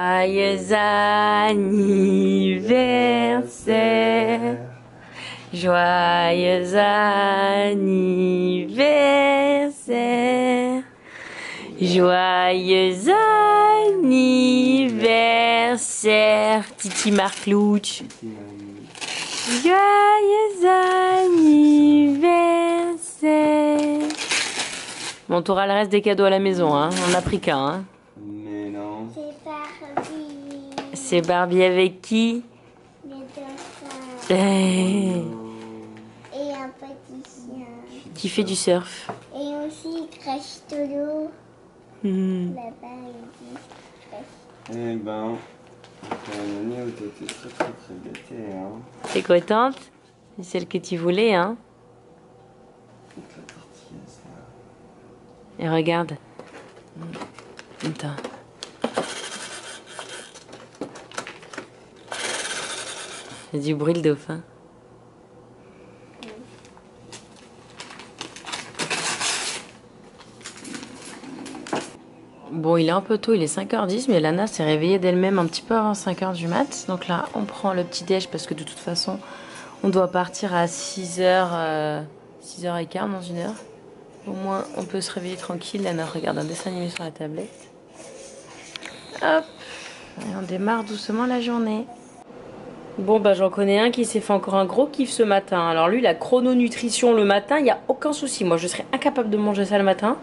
Joyeux anniversaire, joyeux anniversaire, joyeux anniversaire, Titi Marclouch. Joyeux anniversaire. Bon, t'auras le reste des cadeaux à la maison, hein. On a pris qu'un, hein. Mais non. C'est Barbie. C'est Barbie avec qui? Les dauphins. Et Et un petit chien. qui fait du surf. Et aussi Crastolo. Là-bas, il dit Eh ben, c'est une année où t'étais très gâtée, hein. T'es contente? C'est celle que tu voulais, hein? Avec la tortilla, ça. Et regarde. Attends. C'est du bruit le dauphin. Bon, il est un peu tôt, il est 5h10, mais Lana s'est réveillée d'elle-même un petit peu avant 5h du mat. Donc là, on prend le petit déj parce que de toute façon, on doit partir à 6h, 6h15 dans une heure. Au moins, on peut se réveiller tranquille. Lana regarde un dessin animé sur la tablette. Hop, et on démarre doucement la journée. Bon, bah j'en connais un qui s'est fait encore un gros kiff ce matin. Alors lui, la chrononutrition le matin, il n'y a aucun souci. Moi, je serais incapable de manger ça le matin.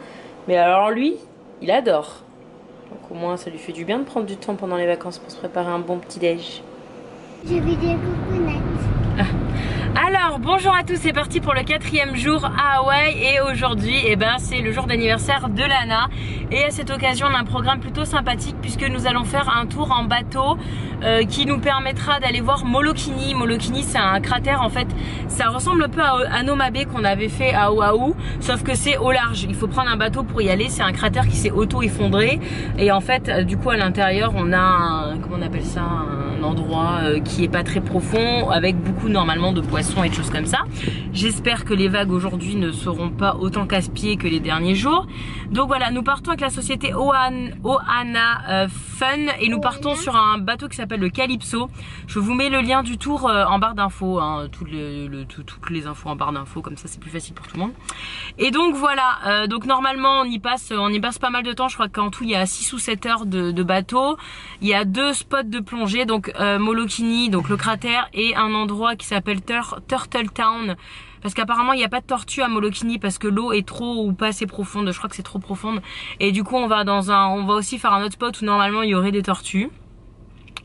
Mais alors lui, il adore. Donc au moins, ça lui fait du bien de prendre du temps pendant les vacances pour se préparer un bon petit déj. je vais des coconuts. Alors bonjour à tous, c'est parti pour le 4e jour à Hawaï et aujourd'hui c'est le jour d'anniversaire de Lana et à cette occasion on a un programme plutôt sympathique puisque nous allons faire un tour en bateau qui nous permettra d'aller voir Molokini. Molokini c'est un cratère, en fait ça ressemble un peu à Noma Bay qu'on avait fait à Oahu, sauf que c'est au large, il faut prendre un bateau pour y aller. C'est un cratère qui s'est auto-effondré et en fait du coup à l'intérieur on a un, comment on appelle ça, un endroit qui est pas très profond avec beaucoup normalement de poissons et de choses comme ça. J'espère que les vagues aujourd'hui ne seront pas autant casse-pieds que les derniers jours. Donc voilà, nous partons avec la société Ohana Fun et nous partons sur un bateau qui s'appelle le Calypso. Je vous mets le lien du tour en barre d'infos, hein, toutes les infos en barre d'infos, comme ça c'est plus facile pour tout le monde. Et donc voilà, donc normalement on y passe pas mal de temps. Je crois qu'en tout il y a 6 ou 7 heures de bateau. Il y a 2 spots de plongée, donc Molokini, donc le cratère, et un endroit qui s'appelle Turtle Town, parce qu'apparemment il n'y a pas de tortue à Molokini parce que l'eau est trop ou pas assez profonde. Je crois que c'est trop profonde et du coup on va aussi faire un autre spot où normalement il y aurait des tortues.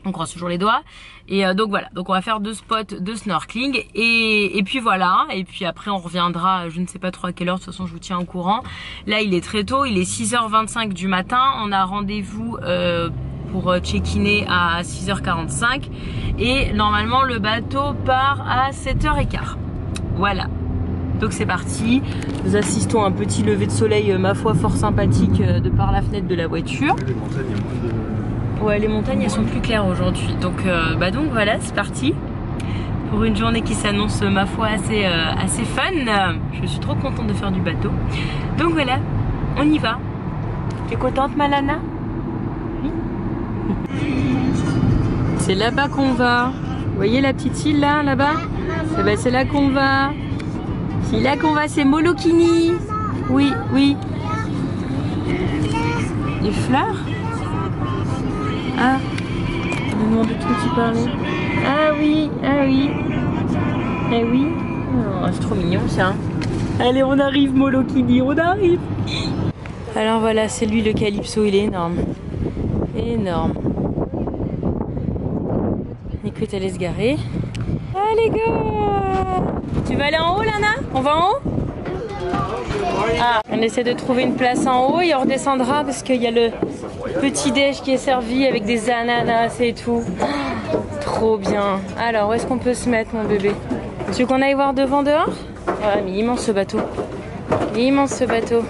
On croise toujours les doigts. Et donc voilà, donc on va faire 2 spots de snorkeling et puis voilà, et puis après on reviendra, je ne sais pas trop à quelle heure, de toute façon je vous tiens au courant. Là il est très tôt, il est 6h25 du matin, on a rendez-vous pour check-in à 6h45 et normalement le bateau part à 7h15. Voilà, donc c'est parti. Nous assistons à un petit lever de soleil, ma foi fort sympathique, de par la fenêtre de la voiture. Les montagnes, il y a moins de... Ouais, les montagnes elles sont plus claires aujourd'hui, donc voilà, c'est parti pour une journée qui s'annonce ma foi assez fun. Je suis trop contente de faire du bateau, donc voilà, on y va. Tu es contente Malana? Oui. C'est là-bas qu'on va. Vous voyez la petite île là-bas? C'est là qu'on va. C'est là qu'on va, c'est Molokini. Oui, oui. Des fleurs? Ah, je me demandais de quoi tu parlais. Ah oui, ah oui. Eh oui. Oh, c'est trop mignon ça. Allez, on arrive Molokini, on arrive. Alors voilà, c'est lui le Calypso, il est énorme. Énorme. Écoute, allez se garer. Allez go. Tu vas aller en haut Lana? On va en haut? Ah, on essaie de trouver une place en haut et on redescendra parce qu'il y a le petit déj qui est servi avec des ananas et tout. Oh, trop bien. Alors, où est-ce qu'on peut se mettre mon bébé? Tu veux qu'on aille voir devant dehors? Ouais, mais immense ce bateau. Immense ce bateau.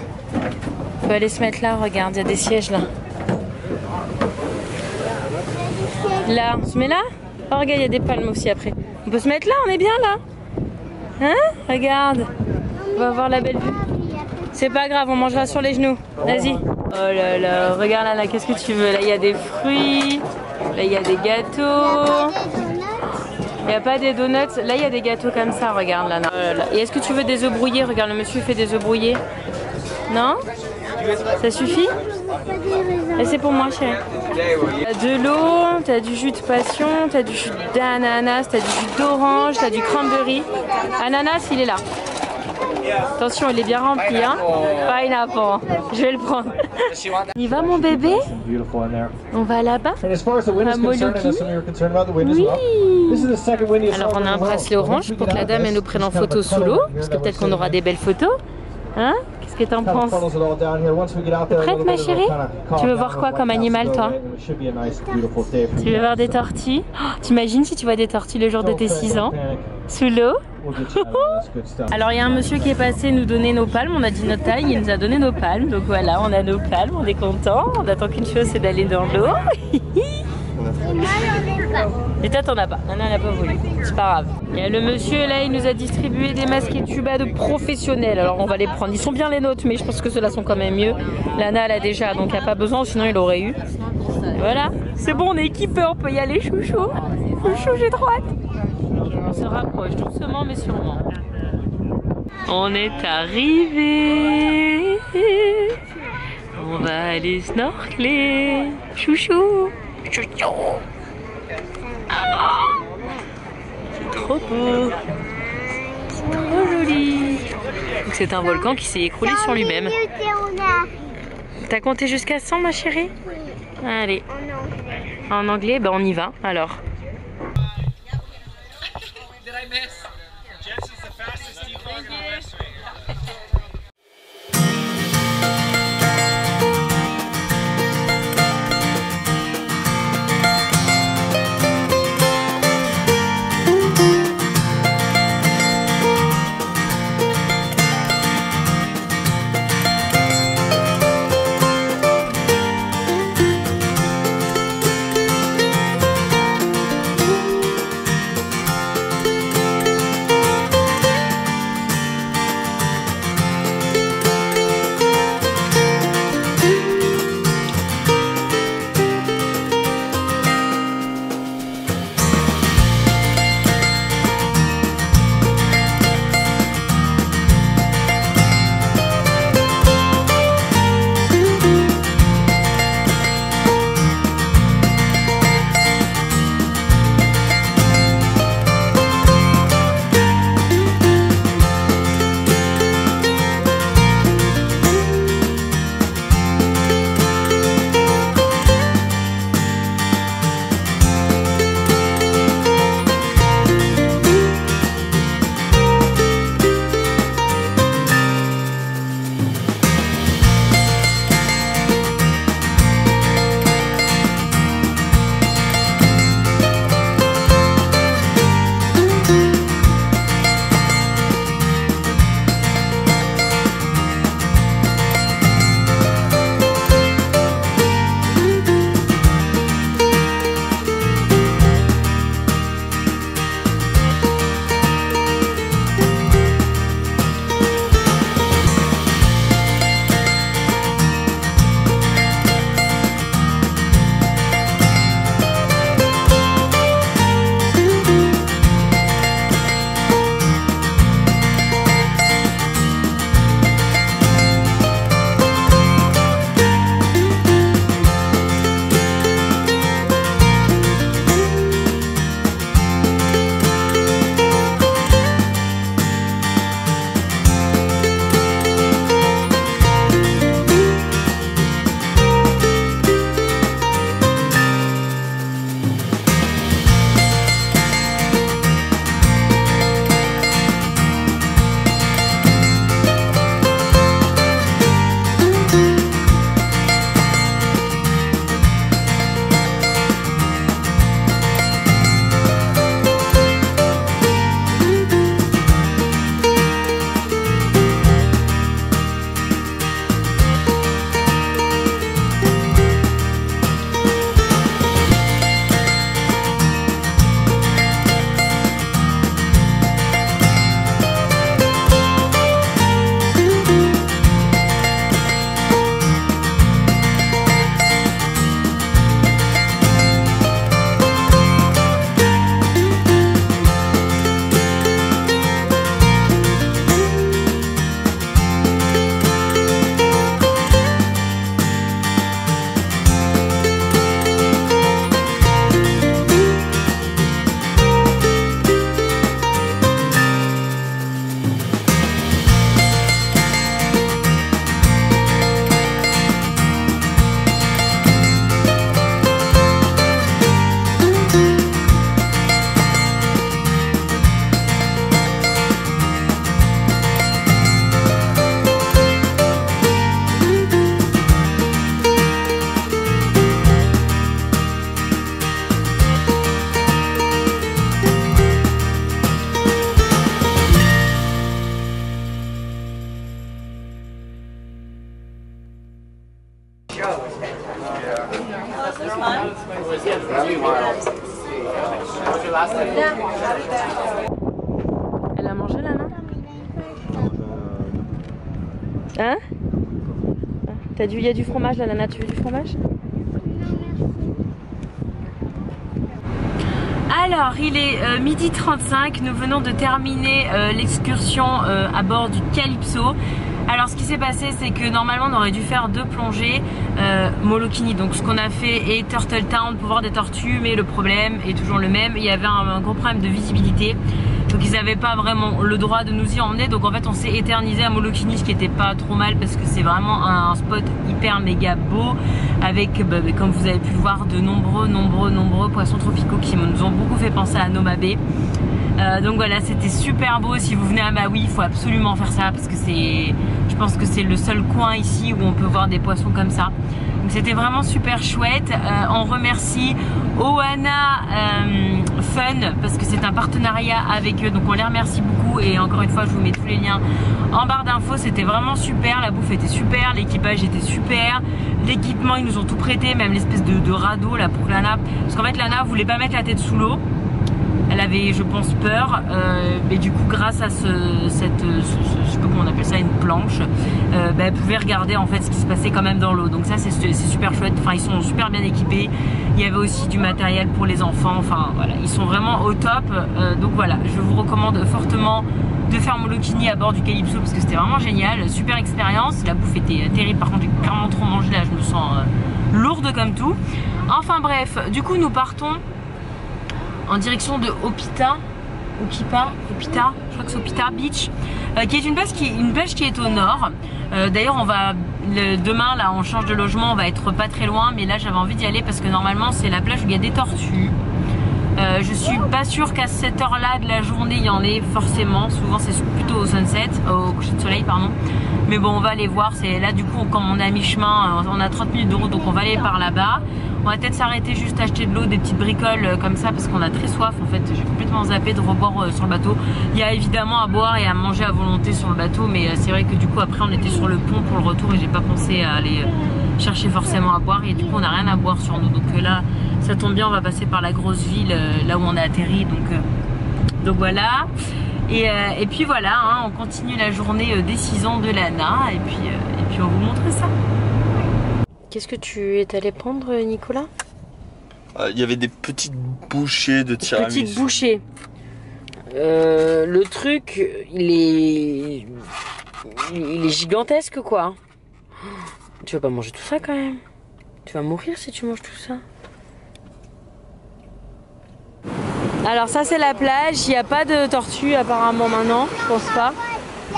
On peut aller se mettre là, regarde, il y a des sièges là. Là, on se met là? Oh, regarde, il y a des palmes aussi après. On peut se mettre là, on est bien là? Hein? Regarde. On va voir la belle vue. Il y a C'est pas grave, on mangera sur les genoux. Vas-y. Oh là là, regarde là, qu'est-ce que tu veux? Là, il y a des fruits. Là, il y a des gâteaux. Il n'y a pas des donuts. Là, il y a des gâteaux comme ça, regarde là. Et est-ce que tu veux des œufs brouillés? Regarde, le monsieur fait des œufs brouillés. Non? Ça suffit? Et c'est pour moi, chérie. T'as de l'eau, t'as du jus de passion, t'as du jus d'ananas, t'as du jus d'orange, t'as du cranberry. Ananas, il est là. Attention, il est bien rempli, hein. Pineapple. Je vais le prendre. On y va, mon bébé? On va là-bas? À Molucci? Oui. Alors, on a un bracelet orange pour que la dame elle nous prenne en photo sous l'eau. Parce que peut-être qu'on aura des belles photos. Hein? Qu'est-ce que t'en penses? T'es prête, ma chérie? Tu veux voir quoi comme animal, toi? Tu veux voir des tortues? Oh, t'imagines si tu vois des tortues le jour de tes 6 ans? Sous l'eau? Alors il y a un monsieur qui est passé nous donner nos palmes, on a dit notre taille, il nous a donné nos palmes, donc voilà, on a nos palmes, on est content, on attend qu'une chose, c'est d'aller dans l'eau. Et moi, j'en ai pas. Et toi t'en as pas, non, elle n'a pas voulu, c'est pas grave. Il y a le monsieur là, il nous a distribué des masques et tubas de professionnels, alors on va les prendre, ils sont bien les nôtres, mais je pense que ceux-là sont quand même mieux. Lana elle a déjà, donc il n'y a pas besoin, sinon il aurait eu. Voilà, c'est bon, on est équipés, on peut y aller, chouchou. Chouchou, j'ai trop hâte. On se rapproche doucement mais sûrement. On est arrivé. On va aller snorkeler. Chouchou. Chouchou. Ah, c'est trop beau. C'est trop joli. C'est un volcan qui s'est écroulé sur lui-même. T'as compté jusqu'à 100, ma chérie? Allez. En anglais, ben on y va alors. Elle a mangé Lana? Hein? T'as il y a du fromage là, Lana, tu veux du fromage? Alors il est 12h35, nous venons de terminer l'excursion à bord du Calypso. Alors ce qui s'est passé, c'est que normalement on aurait dû faire 2 plongées Molokini, donc ce qu'on a fait est Turtle Town pour voir des tortues, mais le problème est toujours le même, il y avait un gros problème de visibilité. Donc ils n'avaient pas vraiment le droit de nous y emmener, donc en fait on s'est éternisé à Molokini, ce qui était pas trop mal parce que c'est vraiment un spot hyper méga beau avec, comme vous avez pu le voir, de nombreux poissons tropicaux qui nous ont beaucoup fait penser à Noma Bay. Donc voilà, c'était super beau. Si vous venez à Maui, il faut absolument faire ça parce que je pense que c'est le seul coin ici où on peut voir des poissons comme ça. Donc c'était vraiment super chouette. On remercie Ohana Fun parce que c'est un partenariat avec eux, donc on les remercie beaucoup. Et encore une fois, je vous mets tous les liens en barre d'infos. C'était vraiment super, la bouffe était super, l'équipage était super, l'équipement ils nous ont tout prêté, même l'espèce de radeau là pour Lana, parce qu'en fait Lana voulait pas mettre la tête sous l'eau. Elle avait, je pense, peur, mais du coup, grâce à je sais pas comment on appelle ça, une planche, elle pouvait regarder en fait ce qui se passait quand même dans l'eau. Donc ça, c'est super chouette. Enfin, ils sont super bien équipés. Il y avait aussi du matériel pour les enfants. Enfin, voilà, ils sont vraiment au top. Donc voilà, je vous recommande fortement de faire Molokini à bord du Calypso parce que c'était vraiment génial, super expérience. La bouffe était terrible. Par contre, j'ai clairement trop mangé là. Je me sens lourde comme tout. Enfin bref, du coup, nous partons en direction de Opita, je crois que c'est Opita Beach, qui est une plage qui est au nord. D'ailleurs on va demain là on change de logement, on va être pas très loin, mais là j'avais envie d'y aller parce que normalement c'est la plage où il y a des tortues. Je suis pas sûre qu'à cette heure là de la journée il y en ait forcément, souvent c'est plutôt au sunset, au coucher de soleil pardon, mais bon on va aller voir. C'est là du coup comme on est à mi-chemin, on a 30 minutes de route, donc on va aller par là-bas. On va peut-être s'arrêter juste acheter de l'eau, des petites bricoles comme ça parce qu'on a très soif en fait. J'ai complètement zappé de reboire sur le bateau. Il y a évidemment à boire et à manger à volonté sur le bateau, mais c'est vrai que du coup après on était sur le pont pour le retour et j'ai pas pensé à aller chercher forcément à boire et du coup on n'a rien à boire sur nous. Donc là ça tombe bien, on va passer par la grosse ville là où on a atterri, donc voilà. Et puis voilà, hein, on continue la journée des 6 ans de Lana et puis on vous montre ça. Qu'est-ce que tu es allé prendre, Nicolas? Il y avait des petites bouchées de tiramisu. Petites bouchées. Le truc, il est gigantesque quoi. Tu vas pas manger tout ça quand même. Tu vas mourir si tu manges tout ça. Alors ça c'est la plage, il n'y a pas de tortues apparemment maintenant, je pense pas.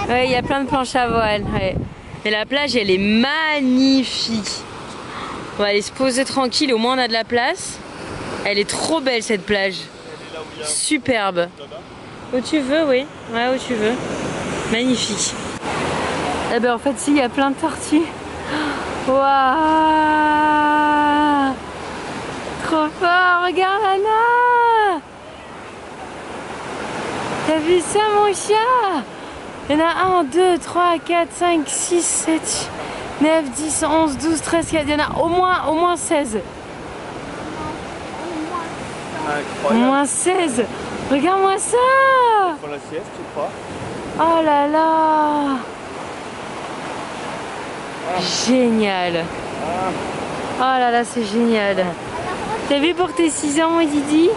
Ouais, il y a plein de planches à voile. Ouais. Mais la plage elle est magnifique. On va aller se poser tranquille, au moins on a de la place. Elle est trop belle cette plage. Superbe. Où tu veux, oui. Ouais, où tu veux. Magnifique. Eh ben en fait si, il y a plein de tortues. Waouh. Trop fort, regarde Anna. T'as vu ça mon chat? Il y en a 1, 2, 3, 4, 5, 6, 7, 9, 10, 11, 12, 13, 14, il y en a au moins 16. Incroyable. Au moins 16. Regarde-moi ça. Ils font la sieste, tu crois? Oh là là. Génial. Oh là là, c'est génial. T'as vu pour tes 6 ans, mon Didi?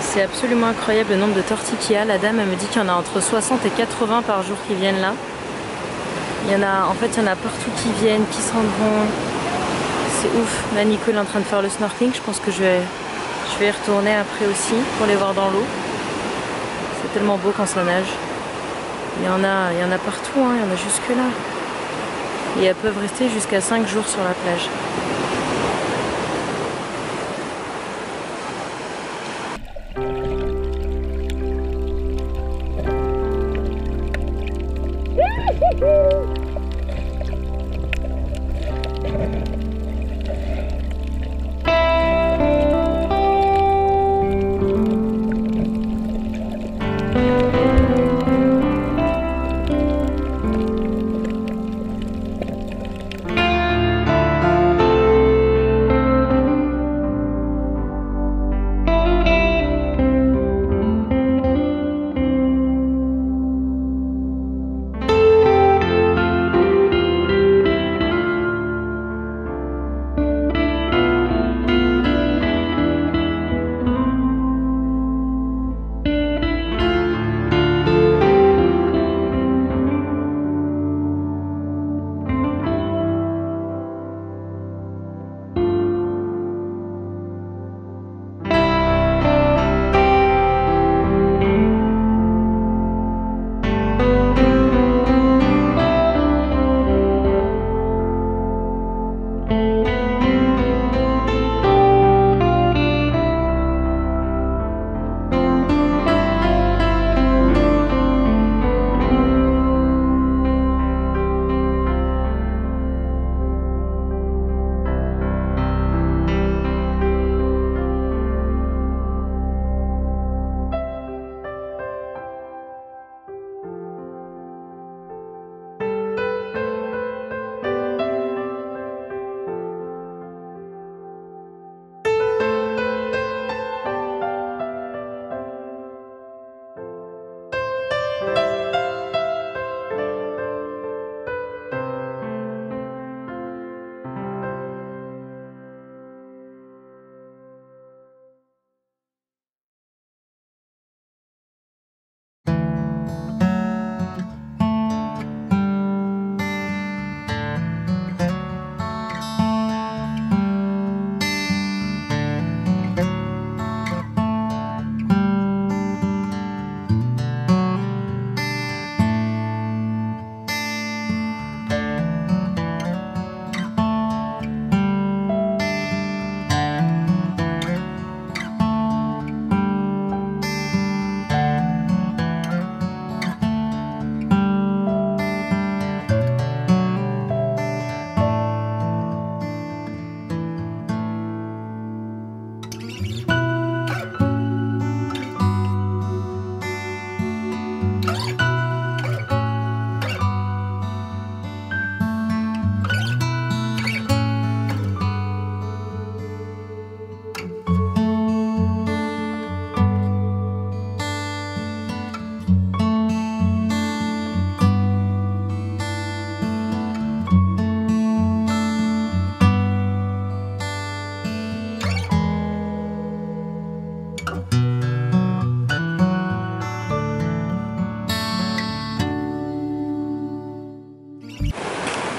C'est absolument incroyable le nombre de tortillas qu'il y a. La dame elle me dit qu'il y en a entre 60 et 80 par jour qui viennent là. Il y en a, en fait, il y en a partout qui viennent, qui s'en vont. C'est ouf. Là, Nicole est en train de faire le snorkeling. Je pense que je vais y retourner après aussi pour les voir dans l'eau. C'est tellement beau quand ça nage. Il y en a partout, hein. Il y en a jusque là. Et elles peuvent rester jusqu'à 5 jours sur la plage.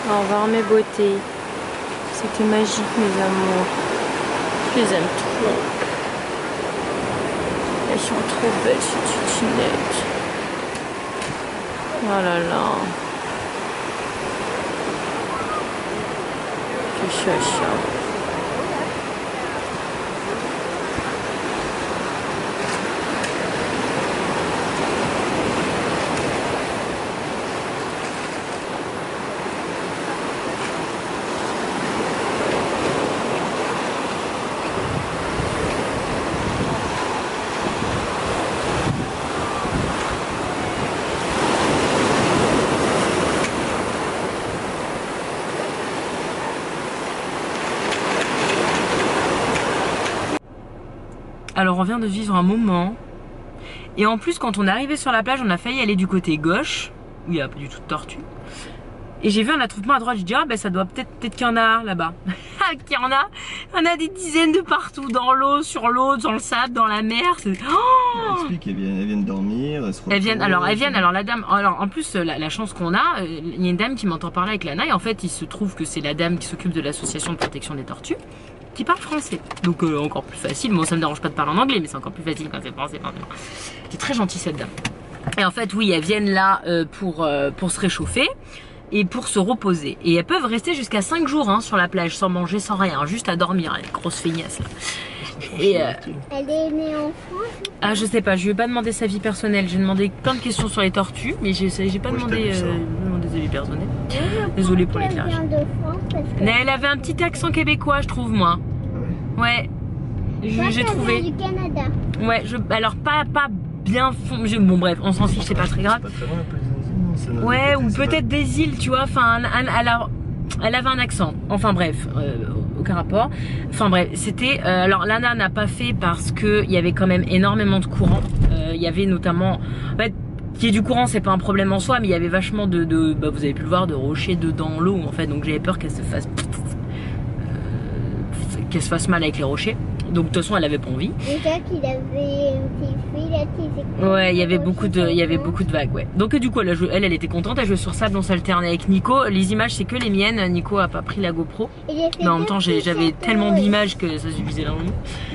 Au revoir mes beautés. C'était magique mes amours. Je les aime trop. Elles sont trop belles ces tutinettes. Oh là là. C'est chacha. Alors on vient de vivre un moment. Et en plus quand on est arrivé sur la plage, on a failli aller du côté gauche, où il n'y a pas du tout de tortue. Et j'ai vu un attroupement à droite, je dis ah ben ça doit peut-être qu'il y en a là-bas. Qu'il y en a. On a des dizaines de partout, dans l'eau, sur l'eau, dans le sable, dans la mer. Oh, explique, elles viennent dormir, elles viennent, alors la dame, alors en plus la chance qu'on a, il y a une dame qui m'entend parler avec Lana et en fait il se trouve que c'est la dame qui s'occupe de l'association de protection des tortues qui parle français. Donc encore plus facile, bon ça me dérange pas de parler en anglais mais c'est encore plus facile quand c'est français. C'est très gentil cette dame. Et en fait oui, elles viennent là pour se réchauffer et pour se reposer. Et elles peuvent rester jusqu'à 5 jours hein, sur la plage sans manger, sans rien, juste à dormir, les grosses feignasses là. Et elle est née en France? Ah je sais pas, je lui ai pas demandé sa vie personnelle, j'ai demandé plein de questions sur les tortues, mais j'ai pas demandé sa vie personnelle. Désolée pour l'éclairage. Mais elle avait un petit accent québécois je trouve moi. Ouais. J'ai trouvé. Du Canada. Ouais, alors pas bien fond. Bon bref, on s'en fiche, c'est pas très grave. C'est pas très loin, un peu des îles, non, ouais, ou peut-être des îles, tu vois. Enfin, elle avait un accent. Enfin bref, aucun rapport. Enfin bref, c'était. Alors Lana n'a pas fait parce que il y avait quand même énormément de courant. Il y avait notamment. En fait, qu'il y ait du courant, c'est pas un problème en soi, mais il y avait vachement bah, vous avez pu le voir, de rochers dedans l'eau en fait. Donc j'avais peur qu'elle se fasse mal avec les rochers. Donc de toute façon elle avait pas envie. Déjà qu'il avait une petite fille là qui ouais, il y avait beaucoup de vagues, ouais. Donc du coup elle était contente, elle jouait sur sable, on s'alternait avec Nico. Les images c'est que les miennes, Nico a pas pris la GoPro. Mais en même temps j'avais tellement d'images que ça suffisait largement.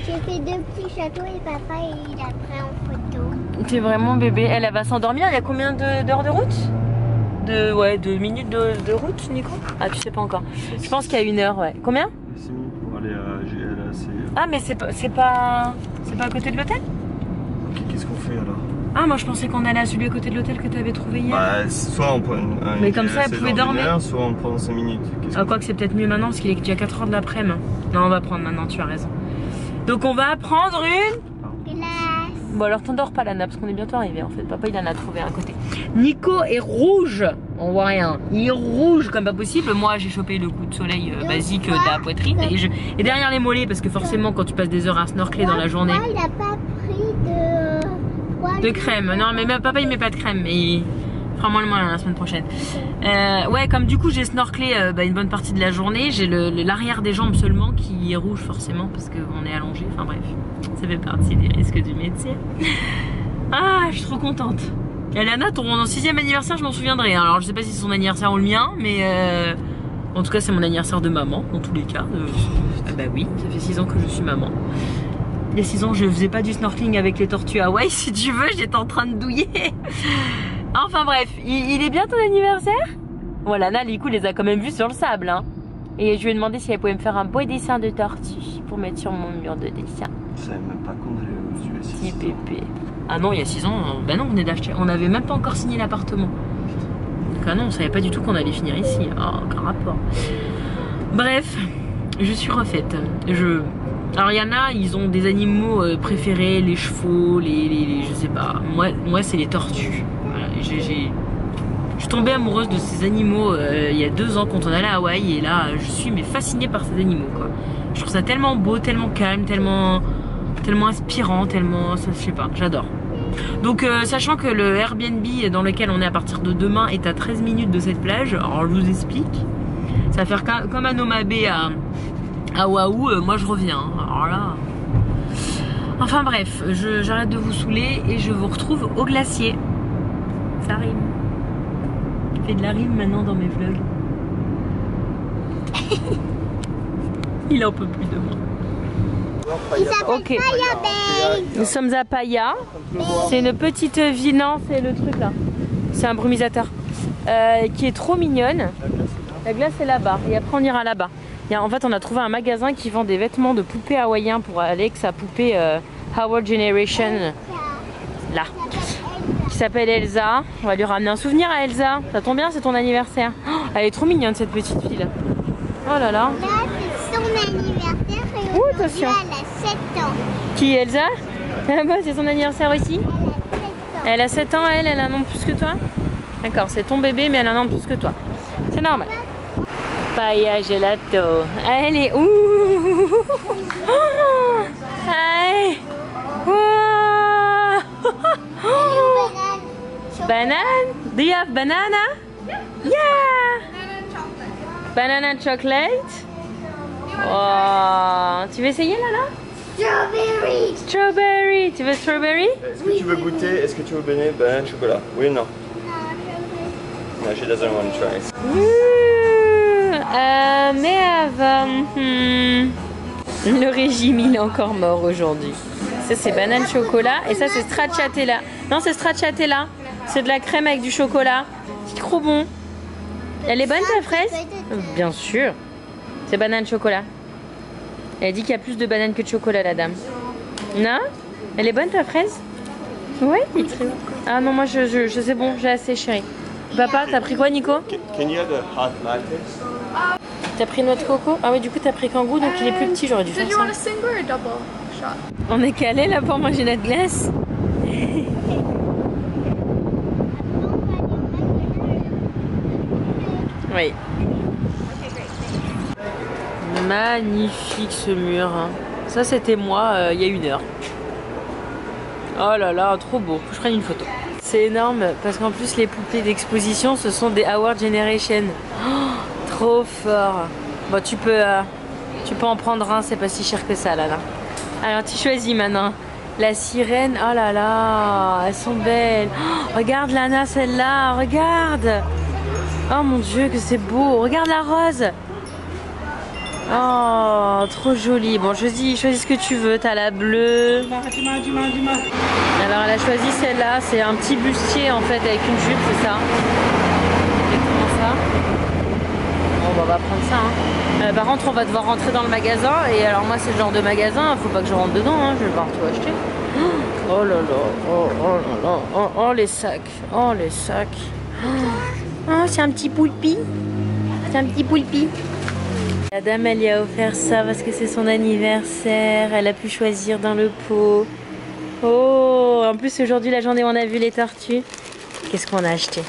J'ai fait 2 petits châteaux et papa il a pris en photo. T'es vraiment bébé, elle va s'endormir, il y a combien d'heures de route? Ouais, 2 minutes de route Nico? Ah tu sais pas encore. Je pense qu'il y a 1 heure, ouais. Combien? 6 minutes pour aller à GLAC. Ah mais c'est pas à côté de l'hôtel? Qu'est-ce qu'on fait alors? Ah moi je pensais qu'on allait à celui à côté de l'hôtel que tu avais trouvé hier. Bah soit on prend un mais comme ça elle pouvait dormir. Soit on prend 5 minutes. Ah quoi que c'est peut-être mieux maintenant parce qu'il est déjà 4 h de l'après-midi. Non on va prendre maintenant, tu as raison. Donc on va prendre une glace. Bon alors t'endors pas Lana parce qu'on est bientôt arrivé en fait. Papa il en a trouvé un côté. Nico est rouge. On voit rien. Il est rouge comme pas possible. Moi j'ai chopé le coup de soleil basique de la poitrine et derrière les mollets parce que forcément quand tu passes des heures à snorkeler dans la journée. Il a pas pris de crème. Non mais même papa il met pas de crème mais il fera moins le moyen la semaine prochaine. Ouais comme du coup j'ai snorkelé une bonne partie de la journée. J'ai l'arrière des jambes seulement qui est rouge forcément parce qu'on est allongé. Enfin bref, ça fait partie des risques du métier. Ah je suis trop contente. Et Lana, ton 6e anniversaire, je m'en souviendrai. Alors, je sais pas si c'est son anniversaire ou le mien, mais en tout cas, c'est mon anniversaire de maman, dans tous les cas. Ah bah oui, ça fait 6 ans que je suis maman. Il y a 6 ans, je faisais pas du snorkeling avec les tortues Hawaï, si tu veux, j'étais en train de douiller. Enfin bref, il est bien ton anniversaire? Voilà, Lana, du coup, les a quand même vus sur le sable. Hein. Et je lui ai demandé si elle pouvait me faire un beau dessin de tortue pour mettre sur mon mur de dessin. Je savais même pas qu'on allait aux US. Petit pépé. Ah non, il y a 6 ans, ben non, on venait d'acheter. On n'avait même pas encore signé l'appartement. Donc ah non, on savait pas du tout qu'on allait finir ici. Oh, aucun rapport. Bref, je suis refaite. Alors il y en a, ils ont des animaux préférés, les chevaux, je sais pas. Moi c'est les tortues. Voilà, je suis tombée amoureuse de ces animaux il y a 2 ans quand on allait à Hawaï et là je suis fascinée par ces animaux quoi. Je trouve ça tellement beau, tellement calme, tellement inspirant, tellement, je sais pas, j'adore. Donc sachant que le Airbnb dans lequel on est à partir de demain est à 13 minutes de cette plage, alors je vous explique, ça va faire comme à Noma Bay à Oahu, moi je reviens, alors là... Enfin bref, j'arrête de vous saouler et je vous retrouve au glacier. Ça rime. Je fais de la rime maintenant dans mes vlogs. Il en peut plus de moi. Il s'appelle Ok. Fire Bay. Nous sommes à Paia. C'est une petite ville, non, c'est le truc là. C'est un brumisateur qui est trop mignonne. La glace est là-bas et après on ira là-bas. En fait, on a trouvé un magasin qui vend des vêtements de poupées hawaïens pour Alex, sa poupée Howard Generation, là, qui s'appelle Elsa. On va lui ramener un souvenir à Elsa. Ça tombe bien, c'est ton anniversaire. Oh, elle est trop mignonne cette petite fille là. Oh là là. Là, c'est son anniversaire et aujourd'hui, attention. elle a 7 ans. Qui, Elsa? Ah bah, c'est son anniversaire aussi. Elle a 7 ans, elle a un an de plus que toi? D'accord, c'est ton bébé, mais elle a un an de plus que toi. C'est normal. Paia gelato. Elle est où? Hey. Wow. Banane? Do you have banana? Yeah. Banana chocolate. Oh, tu veux essayer là? Strawberry. Strawberry. Tu veux strawberry? Est-ce que tu veux goûter? Est-ce que tu veux baigner banane chocolat? Oui ou non? No, she doesn't want to try. Mais avant, le régime il est encore mort aujourd'hui. Ça c'est banane chocolat et ça c'est stracciatella. Non, c'est stracciatella. C'est de la crème avec du chocolat. C'est trop bon. Elle est bonne ta fraise? Bien sûr. C'est banane chocolat. Elle dit qu'il y a plus de banane que de chocolat, la dame. Non? Elle est bonne ta fraise? Oui. Ah non, moi je sais bon, j'ai assez chérie. Papa, t'as pris quoi, Nico? Can you have the hot latte? T'as pris noix de coco? Ah oui, du coup t'as pris kangou, donc il est plus petit, j'aurais dû faire Did you ça. want a single or a double shot? On est calé là pour manger notre glace. Oui. Magnifique ce mur. Ça c'était moi il y a 1 heure. Oh là là, trop beau. Faut que je prenne une photo. C'est énorme parce qu'en plus les poupées d'exposition ce sont des Howard Generation. Oh, trop fort. Bon, tu peux en prendre un, c'est pas si cher que ça là. Alors tu choisis maintenant. La sirène, oh là là, elles sont belles. Oh, regarde Lana, celle-là, regarde. Oh mon dieu que c'est beau. Regarde la rose. Oh, trop jolie. Bon, choisis ce que tu veux. T'as la bleue. Alors elle a choisi celle-là. C'est un petit bustier en fait avec une jupe, c'est ça. Exactement ça. Bon, bah, on va prendre ça. Hein. Par contre, on va devoir rentrer dans le magasin. Et alors moi, c'est le genre de magasin. Faut pas que je rentre dedans. Hein. Je vais devoir tout acheter. Oh là là. Oh là là. Oh les sacs. Oh les sacs. Oh, c'est un petit poulpi. C'est un petit poulpi. La dame, elle lui a offert ça parce que c'est son anniversaire. Elle a pu choisir dans le pot. Oh, en plus aujourd'hui, la journée où on a vu les tortues. Qu'est-ce qu'on a acheté?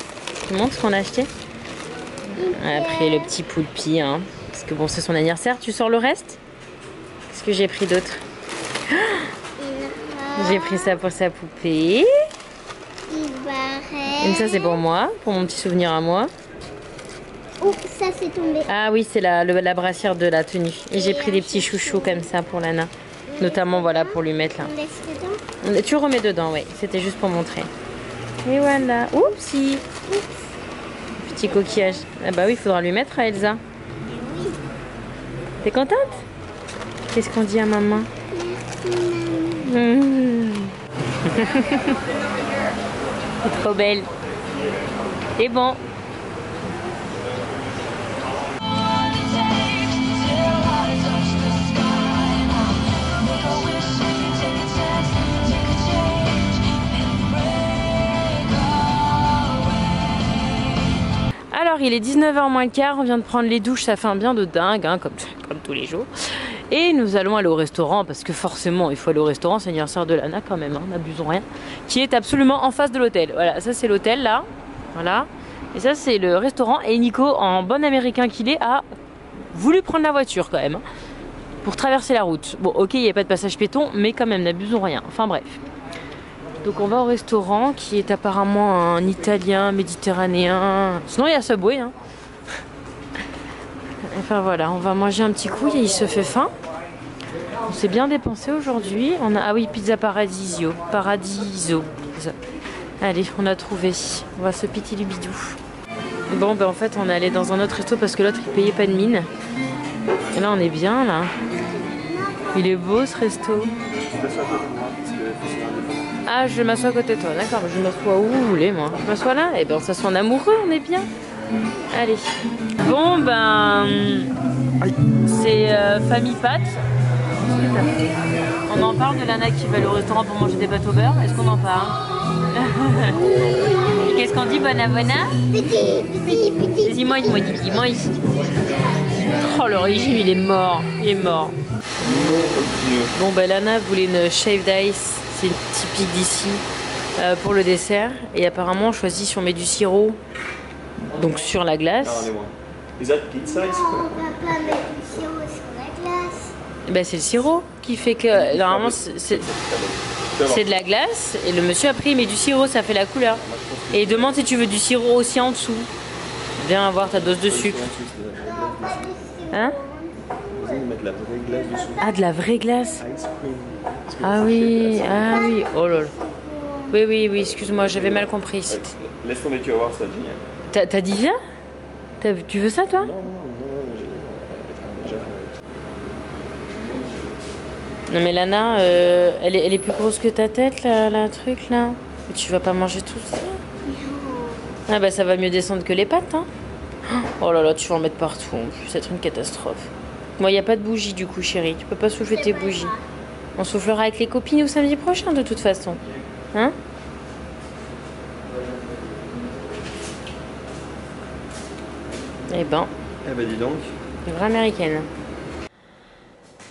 Tu montres ce qu'on a acheté? Après le petit poulpi, hein. Parce que bon, c'est son anniversaire. Tu sors le reste? Qu'est-ce que j'ai pris d'autre? J'ai pris ça pour sa poupée. Et ça, c'est pour moi, pour mon petit souvenir à moi. Oh, ça c'est tombé. Ah oui, c'est la brassière de la tenue. Et j'ai pris des petits chouchous comme ça pour Lana. Notamment, voilà, pour lui mettre là. On laisse dedans. Tu remets dedans, oui. C'était juste pour montrer. Et voilà. Oupsie. Petit coquillage. Ah bah oui, il faudra lui mettre à Elsa. T'es contente? Qu'est-ce qu'on dit à maman? C'est trop belle. C'est bon. Alors il est 19h moins le quart, on vient de prendre les douches, ça fait un bien de dingue, hein, comme tous les jours. Et nous allons aller au restaurant, parce que forcément il faut aller au restaurant, c'est l'anniversaire de Lana quand même, hein, n'abusons rien. Qui est absolument en face de l'hôtel. Voilà, ça c'est l'hôtel là, voilà. Et ça c'est le restaurant, et Nico, en bon américain qu'il est, a voulu prendre la voiture quand même, hein, pour traverser la route. Bon ok, il n'y a pas de passage piéton, mais quand même, n'abusons rien, enfin bref. Donc on va au restaurant qui est apparemment un italien méditerranéen. Sinon il y a Subway. Hein. Enfin voilà, on va manger un petit coup, il se fait faim. On s'est bien dépensé aujourd'hui. On a, ah oui, pizza Paradiso. Paradiso. Allez, on a trouvé. On va se pitié le bidou. Bon, ben en fait, on est allé dans un autre resto parce que l'autre il payait pas de mine. Et là, on est bien là. Il est beau ce resto. Ah, je m'assois à côté de toi, d'accord. Je m'assois où vous voulez, moi. Je m'assois là. Et ben, on s'assoit en amoureux, on est bien. Allez. Bon, ben. C'est famille pâtes. On en parle de Lana qui va aller au restaurant pour manger des pâtes au beurre. Est-ce qu'on en parle? Qu'est-ce qu'on dit, Bona Bona? Petit. Vas-y, moi ici. Oh, le régime, il est mort. Il est mort. Bon, ben Lana voulait une shaved ice. C'est typique d'ici pour le dessert. Et apparemment, on choisit si on met du sirop donc sur la glace. Is that pizza ice cream? Papa met du sirop sur la glace. Ben, c'est le sirop qui fait que normalement c'est de la glace et le monsieur après il met du sirop, ça fait la couleur. Et il demande si tu veux du sirop aussi en dessous. Viens avoir ta dose de sucre. Hein? Mettre la vraie glace dessous. Ah, de la vraie glace. Ice cream. Ah oui, ah oui. Oh là là. Oui, excuse-moi, j'avais mal compris. Laisse tomber, tu vas voir, ça va génial. T'as dit viens? Tu veux ça toi? Non, déjà. Non mais Lana, elle est plus grosse que ta tête la truc là. Et tu vas pas manger tout ça? Ah bah ça va mieux descendre que les pâtes hein. Oh là là, tu vas en mettre partout en plus, ça va être une catastrophe. Moi, il n'y a pas de bougie du coup chérie, tu peux pas souffler tes bougies. On soufflera avec les copines au samedi prochain de toute façon. Hein? Eh ben dis donc. vraie américaine.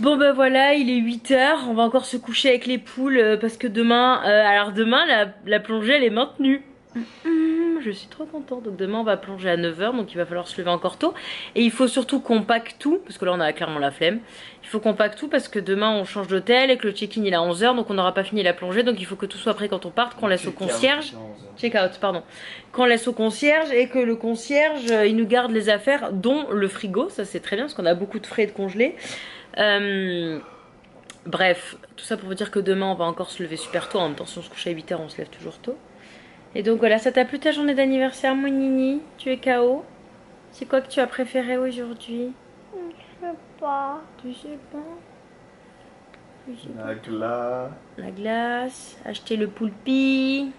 Bon ben voilà, il est 8 h, on va encore se coucher avec les poules parce que demain, alors demain la plongée elle est maintenue. Je suis trop contente, donc demain on va plonger à 9 h, donc il va falloir se lever encore tôt. Et il faut surtout qu'on pack tout, parce que là on a clairement la flemme. Il faut qu'on pack tout parce que demain on change d'hôtel et que le check-in il est à 11 h, donc on n'aura pas fini la plongée. Donc il faut que tout soit prêt quand on parte, qu'on laisse au concierge. Check-out, pardon. Qu'on laisse au concierge et que le concierge il nous garde les affaires, dont le frigo, ça c'est très bien parce qu'on a beaucoup de frais de congelés. Bref, tout ça pour vous dire que demain on va encore se lever super tôt. En même temps, si on se couche à 8 h, on se lève toujours tôt. Et donc voilà, ça t'a plu ta journée d'anniversaire, mon Nini? Tu es KO? C'est quoi que tu as préféré aujourd'hui? Je sais pas. Tu sais pas? La glace. La glace, acheter le poulpi,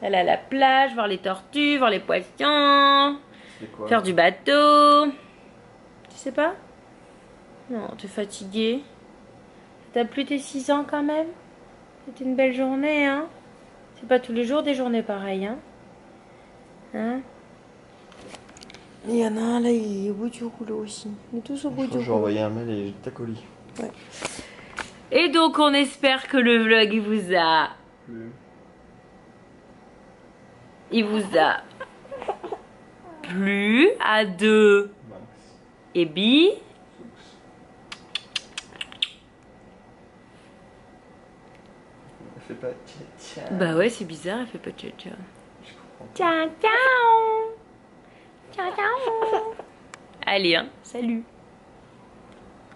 aller à la plage, voir les tortues, voir les poissons, faire du bateau. Tu sais pas? Non, t'es fatiguée. T'as plu tes 6 ans quand même? C'était une belle journée, hein? C'est pas tous les jours des journées pareilles, hein? Hein? Il y en a un là, il est au bout du rouleau aussi. On est tous au bout du Je vais rouleau. envoyer un mail et je t'accolis. Ouais. Et donc on espère que le vlog il vous a plu à deux. Et bi. Fais pas tcha. Bah ouais, c'est bizarre, elle fait pas tcha tcha. Je comprends. Ciao ciao. Ciao ciao. Allez hein, salut.